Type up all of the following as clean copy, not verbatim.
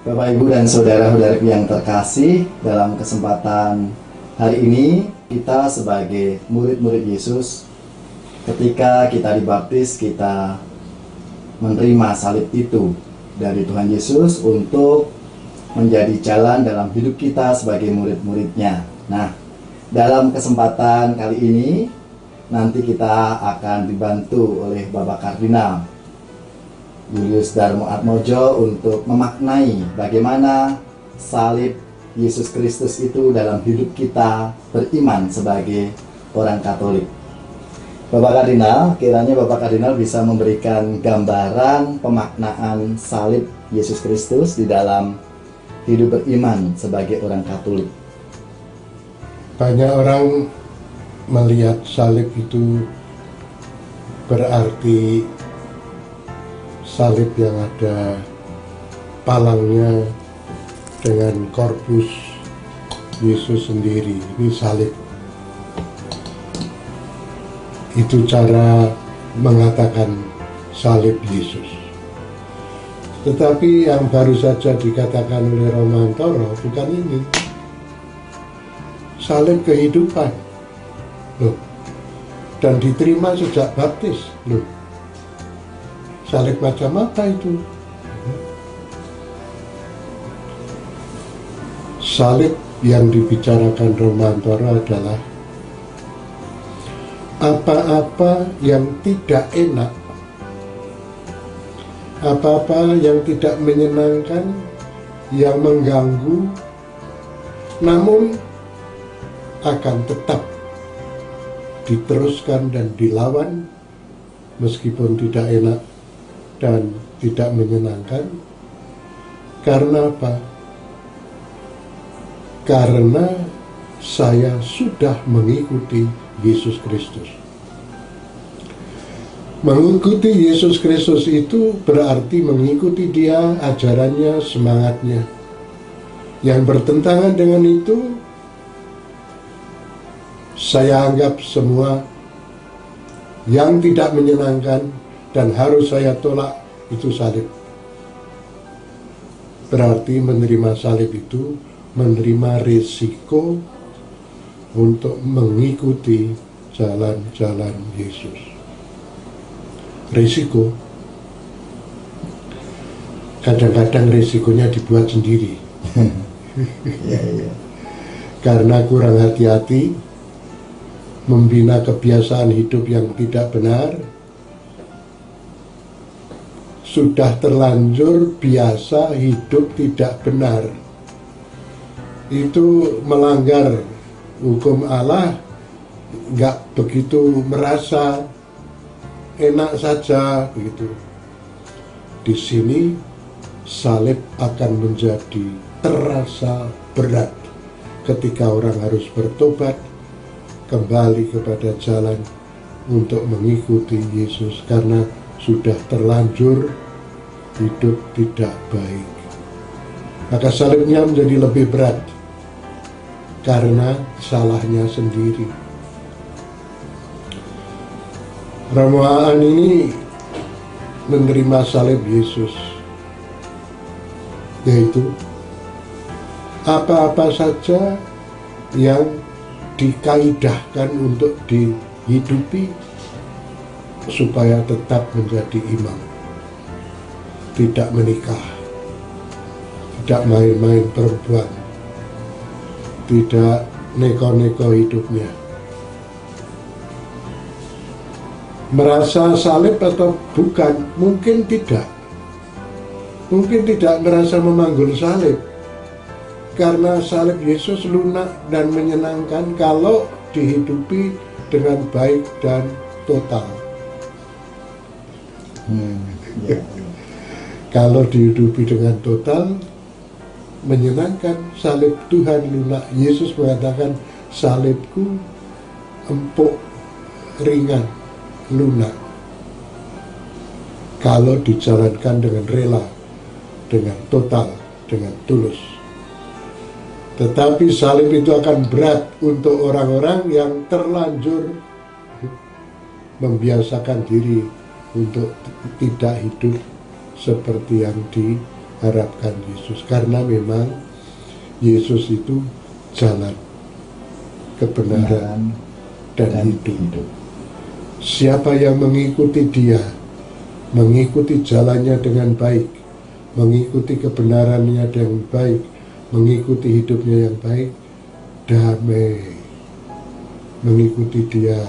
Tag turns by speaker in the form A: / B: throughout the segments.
A: Bapak, Ibu, dan saudara-saudara yang terkasih, dalam kesempatan hari ini kita sebagai murid-murid Yesus, ketika kita dibaptis, kita menerima salib itu dari Tuhan Yesus untuk menjadi jalan dalam hidup kita sebagai murid-muridnya. Nah, dalam kesempatan kali ini nanti kita akan dibantu oleh Bapak Kardinal Julius Darmo Atmojo untuk memaknai bagaimana salib Yesus Kristus itu dalam hidup kita beriman sebagai orang Katolik. Bapak Kardinal, kiranya Bapak Kardinal bisa memberikan gambaran pemaknaan salib Yesus Kristus di dalam hidup beriman sebagai orang Katolik.
B: Banyak orang melihat salib itu berarti salib yang ada palangnya dengan korpus Yesus sendiri. Ini salib. Itu cara mengatakan salib Yesus. Tetapi yang baru saja dikatakan oleh Romantoro bukan ini. Salib kehidupan. Loh. Dan diterima sejak baptis. Loh. Salib macam apa itu? Salib yang dibicarakan Romantoro adalah apa-apa yang tidak enak, apa-apa yang tidak menyenangkan, yang mengganggu, namun akan tetap diteruskan dan dilawan meskipun tidak enak dan tidak menyenangkan. Karena apa? Karena saya sudah mengikuti Yesus Kristus. Mengikuti Yesus Kristus itu berarti mengikuti Dia, ajarannya, semangatnya. Yang bertentangan dengan itu, saya anggap semua yang tidak menyenangkan dan harus saya tolak itu salib. Berarti menerima salib itu menerima risiko untuk mengikuti jalan-jalan Yesus. Risiko. Kadang-kadang risikonya dibuat sendiri. Karena kurang hati-hati, membina kebiasaan hidup yang tidak benar, sudah terlanjur biasa hidup tidak benar, itu melanggar hukum Allah, nggak begitu merasa enak saja begitu. Di sini salib akan menjadi terasa berat ketika orang harus bertobat, kembali kepada jalan untuk mengikuti Yesus karena sudah terlanjur hidup tidak baik. Maka salibnya menjadi lebih berat karena salahnya sendiri. Romoaan ini menerima salib Yesus, yaitu apa-apa saja yang dikaidahkan untuk dihidupi supaya tetap menjadi imam, tidak menikah, tidak main-main perempuan, tidak neko-neko hidupnya. Merasa salib atau bukan, mungkin tidak merasa memanggul salib, karena salib Yesus lunak dan menyenangkan kalau dihidupi dengan baik dan total. Kalau dihidupi dengan total, menyenangkan. Salib Tuhan lunak. Yesus mengatakan, salibku empuk, ringan, lunak. Kalau dijalankan dengan rela, dengan total, dengan tulus. Tetapi salib itu akan berat untuk orang-orang yang terlanjur membiasakan diri untuk tidak hidup seperti yang harapkan Yesus, karena memang Yesus itu jalan, kebenaran, dan hidup. Siapa yang mengikuti Dia, mengikuti jalannya dengan baik, mengikuti kebenarannya dengan baik, mengikuti hidupnya yang baik, damai. Mengikuti Dia.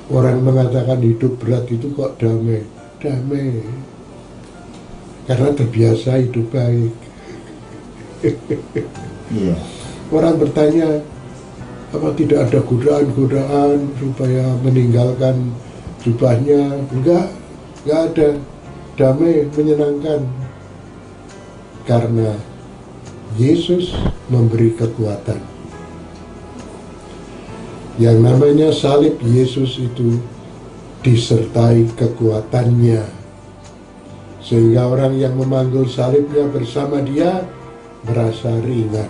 B: Orang mengatakan hidup berat itu kok damai? Damai. Karena terbiasa hidup baik.
A: Iya.
B: Orang bertanya, apa tidak ada godaan-godaan supaya meninggalkan jubahnya? Enggak ada. Damai, menyenangkan. Karena Yesus memberi kekuatan. Yang namanya salib Yesus itu disertai kekuatannya, sehingga orang yang memanggul salibnya bersama Dia merasa ringan.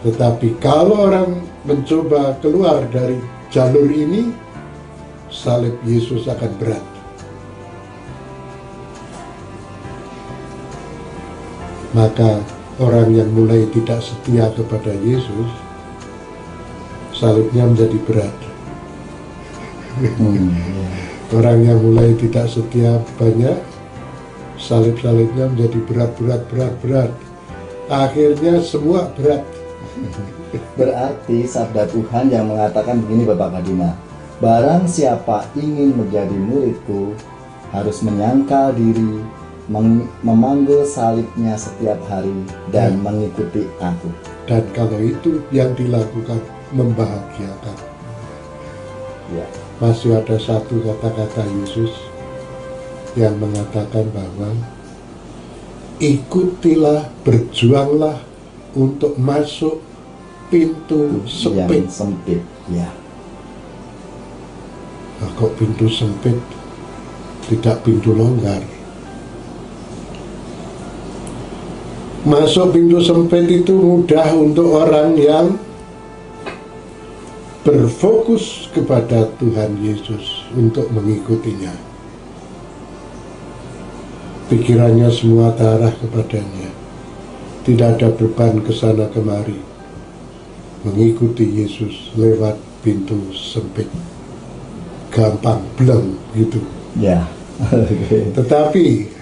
B: Tetapi kalau orang mencoba keluar dari jalur ini, salib Yesus akan berat. Maka orang yang mulai tidak setia kepada Yesus, salibnya menjadi berat. Orang yang mulai tidak setia banyak, salib-salibnya menjadi berat. Akhirnya semua berat.
A: Berarti sabda Tuhan yang mengatakan begini, Bapak Kardinal, barang siapa ingin menjadi muridku harus menyangkal diri, memanggul salibnya setiap hari dan mengikuti aku.
B: Dan kalau itu yang dilakukan membahagiakan.
A: Ya.
B: Masih ada satu kata-kata Yesus yang mengatakan bahwa ikutilah, berjuanglah untuk masuk pintu sempit.
A: Yang sempit, ya.
B: Nah, kok pintu sempit, tidak pintu longgar? Masuk pintu sempit itu mudah untuk orang yang berfokus kepada Tuhan Yesus untuk mengikutinya. Pikirannya semua terarah kepadanya. Tidak ada beban ke sana kemari. Mengikuti Yesus lewat pintu sempit. Gampang, bleng gitu.
A: Ya.
B: Tetapi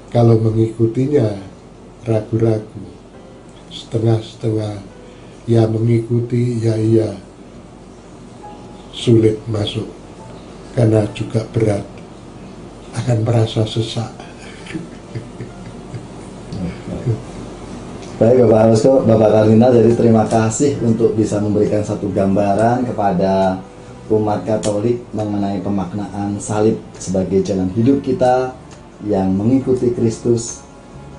B: kalau mengikutinya ragu-ragu, setengah-setengah, ya mengikuti, ya iya, sulit masuk karena juga berat, akan merasa sesak.
A: Baik Bapak Anusko, Bapak Kardinal, jadi terima kasih untuk bisa memberikan satu gambaran kepada umat Katolik mengenai pemaknaan salib sebagai jalan hidup kita yang mengikuti Kristus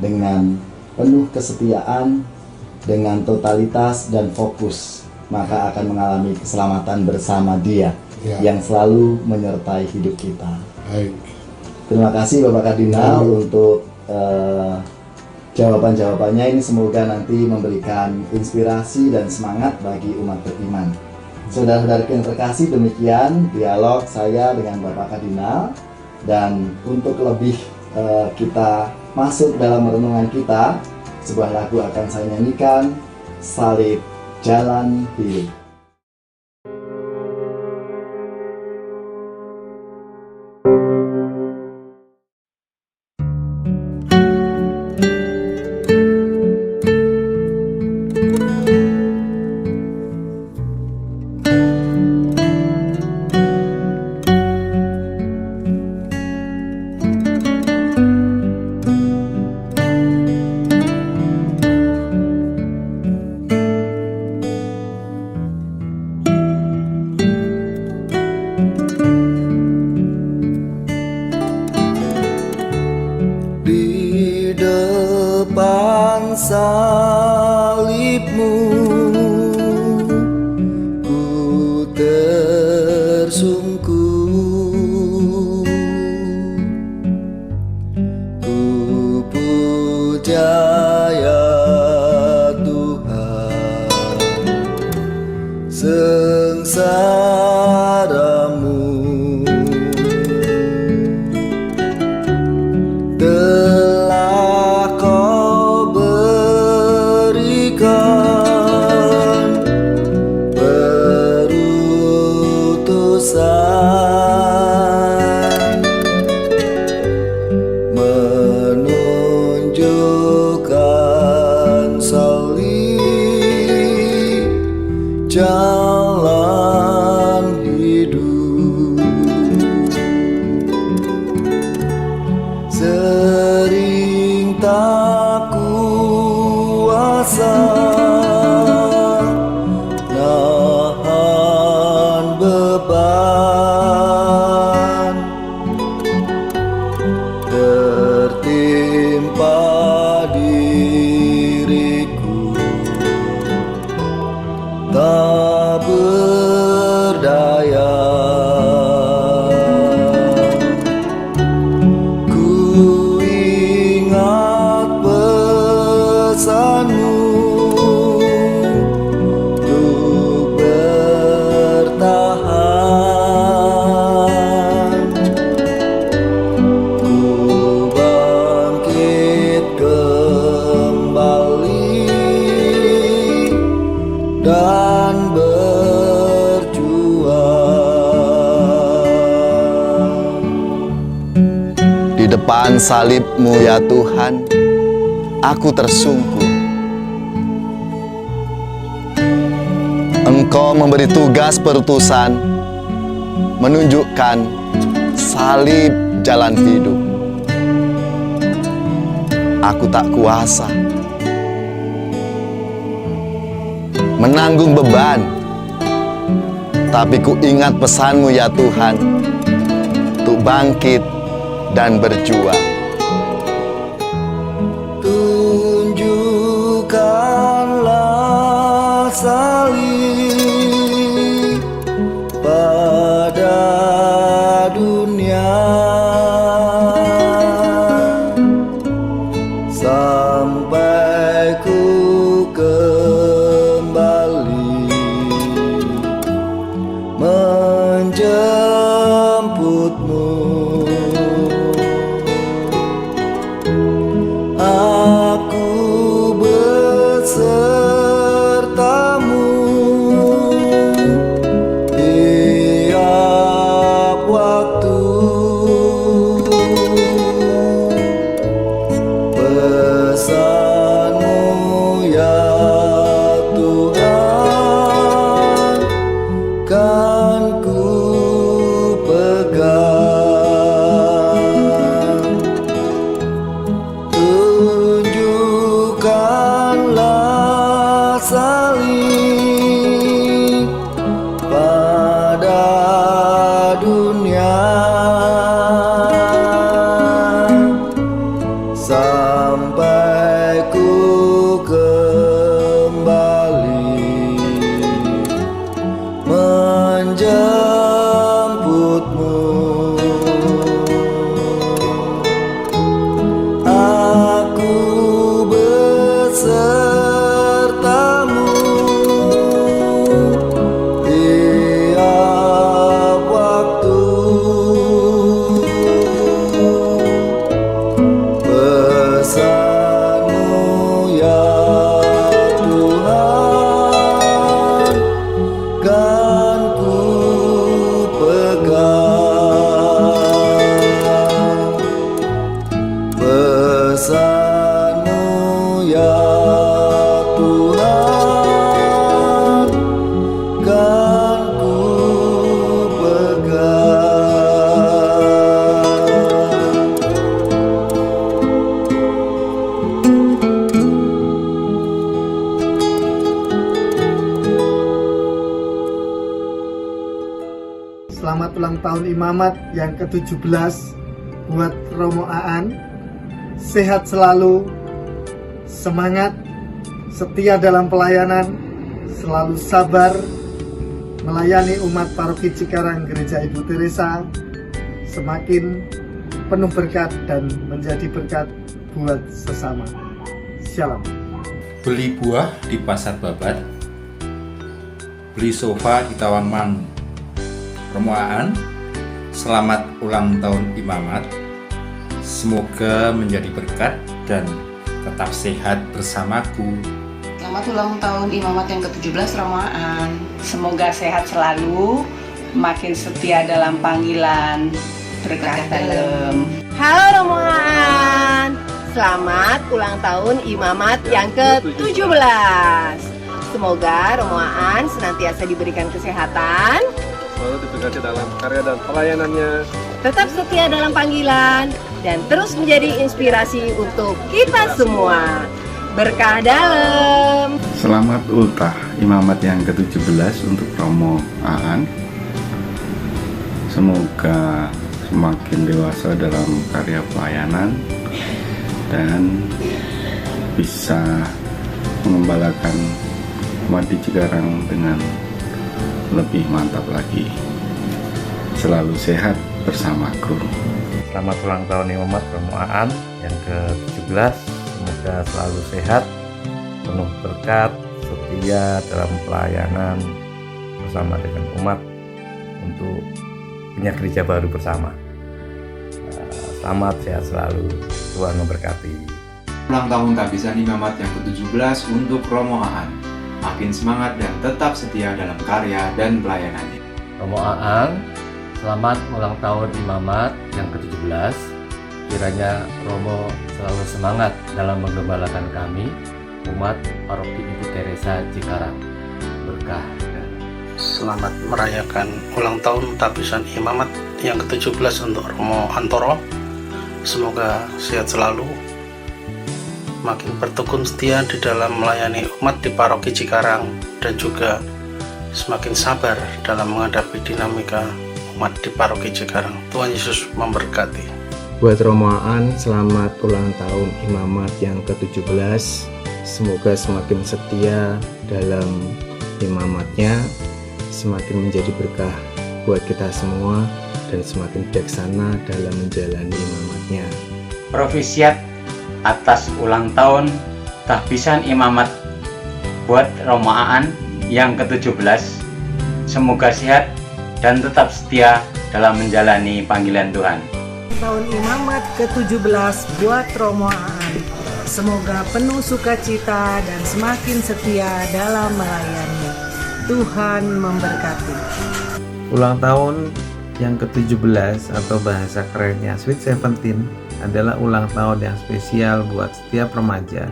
A: dengan penuh kesetiaan, dengan totalitas dan fokus, maka akan mengalami keselamatan bersama Dia yang selalu menyertai hidup kita.
B: Baik.
A: Terima kasih Bapak Kardinal untuk jawaban-jawabannya ini, semoga nanti memberikan inspirasi dan semangat bagi umat beriman. Saudara-saudara yang terkasih, demikian dialog saya dengan Bapak Kardinal, dan untuk lebih kita masuk dalam renungan kita, sebuah lagu akan saya nyanyikan, Salib Jalan Hidup.
C: Salibmu ku tersungkur, ku puja ya Tuhan, sengsaramu
A: depan salib-Mu ya Tuhan, aku tersungkur. Engkau memberi tugas perutusan, menunjukkan salib jalan hidup. Aku tak kuasa menanggung beban, tapi ku ingat pesan-Mu ya Tuhan, untuk bangkit dan berjuang.
C: Tunjukkanlah salib pada dunia, sampai ku kembali menjemput-Mu. Aku beserta-Mu tiap waktu. Pesan-Mu ya Tuhan, kan ku pegang. Tunjukkanlah salib pada dunia, sampai ku kembali menjemput-Mu. Aku beserta-Mu tiap waktu. Pesan-Mu ya Tuhan, kan ku pegang. Pesan-Mu ya Tuhan, kan ku pegang.
D: Selamat ulang tahun Imamat yang ke-17 buat Romo Aan. Sehat selalu, semangat, setia dalam pelayanan, selalu sabar melayani umat Paroki Cikarang Gereja Ibu Teresa, semakin penuh berkat dan menjadi berkat buat sesama. Shalom.
E: Beli buah di Pasar Babat, beli sofa di Tawangmangu. Romo Aan, selamat ulang tahun Imamat. Semoga menjadi berkat dan tetap sehat bersamaku.
F: Selamat ulang tahun Imamat yang ke-17 Romo Aan. Semoga sehat selalu, makin setia dalam panggilan, berkah dalam.
G: Halo Romo Aan, selamat ulang tahun Imamat yang ke-17. Semoga Romo Aan senantiasa diberikan kesehatan,
H: selalu diberkati dalam karya dan pelayanannya,
G: tetap setia dalam panggilan, dan terus menjadi inspirasi untuk kita semua. Berkah dalam.
I: Selamat ultah Imamat yang ke-17 untuk Romo Aan. Semoga semakin dewasa dalam karya pelayanan dan bisa mengembalakan umat di Cikarang dengan lebih mantap lagi. Selalu sehat bersamaku.
J: Selamat ulang tahun Imamat Romo Aan yang ke-17. Semoga selalu sehat, penuh berkat, setia dalam pelayanan bersama dengan umat untuk punya gereja baru bersama. Selamat, sehat selalu, Tuhan memberkati.
K: Ulang tahun Kabisan Imamat yang ke-17 untuk Romo Aan. Makin semangat dan tetap setia dalam karya dan pelayanannya.
L: Romo Aan, selamat ulang tahun Imamat yang ke-17.
J: Kiranya Romo selalu semangat dalam menggembalakan kami, umat Paroki Ibu Teresa Cikarang. Berkah.
L: Selamat merayakan ulang tahun tabisan imamat yang ke-17 untuk Romo Antoro. Semoga sehat selalu, makin bertekun setia di dalam melayani umat di Paroki Cikarang, dan juga semakin sabar dalam menghadapi dinamika umat di Paroki Cikarang. Tuhan Yesus memberkati.
M: Buat Romoaan, selamat ulang tahun imamat yang ke-17. Semoga semakin setia dalam imamatnya, semakin menjadi berkah buat kita semua, dan semakin bijaksana dalam menjalani imamatnya.
N: Provisiat atas ulang tahun tahbisan imamat buat Romoaan yang ke-17. Semoga sehat dan tetap setia dalam menjalani panggilan Tuhan.
O: Tahun imamat ke-17 buat Romoaan. Semoga penuh sukacita dan semakin setia dalam melayani. Tuhan memberkati.
P: Ulang tahun yang ke-17 atau bahasa kerennya Sweet 17 adalah ulang tahun yang spesial buat setiap remaja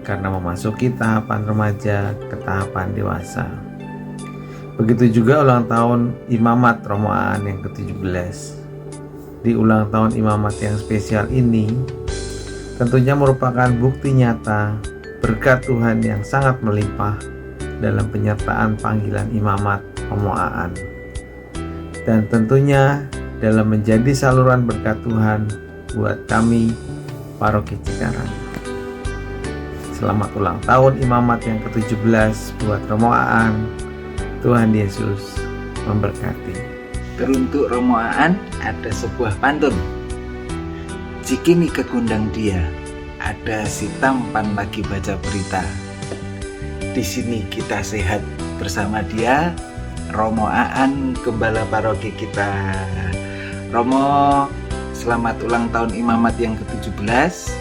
P: karena memasuki tahapan remaja ke tahapan dewasa. Begitu juga ulang tahun imamat Romoaan yang ke-17. Di ulang tahun imamat yang spesial ini tentunya merupakan bukti nyata berkat Tuhan yang sangat melimpah dalam penyertaan panggilan imamat Romoaan, dan tentunya dalam menjadi saluran berkat Tuhan buat kami Paroki Cikarang. Selamat ulang tahun imamat yang ke-17 buat Romoaan. Tuhan Yesus memberkati.
Q: Teruntuk Romoaan ada sebuah pantun. Cikini kegundang dia, ada si tampan lagi baca berita. Di sini kita sehat bersama dia, Romoaan gembala paroki kita. Romo, selamat ulang tahun imamat yang ke-17.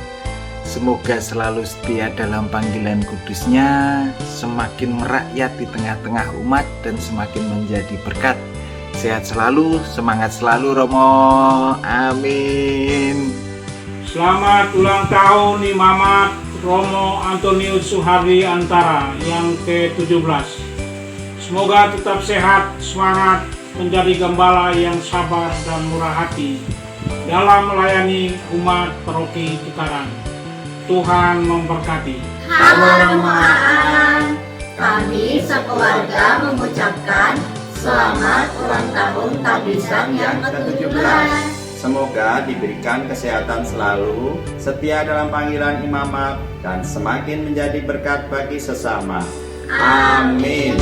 Q: Semoga selalu setia dalam panggilan kudusnya, semakin merakyat di tengah-tengah umat dan semakin menjadi berkat. Sehat selalu, semangat selalu Romo. Amin.
R: Selamat ulang tahun imamat Romo Antonius Suhardi Antara yang ke-17. Semoga tetap sehat, semangat, menjadi gembala yang sabar dan murah hati dalam melayani umat Paroki Cikarang. Tuhan memberkati.
S: Halo Romoaan, kami sekeluarga mengucapkan selamat ulang tahun tabisan yang ke-17.
T: Semoga diberikan kesehatan selalu, setia dalam panggilan imamat, dan semakin menjadi berkat bagi sesama. Amin.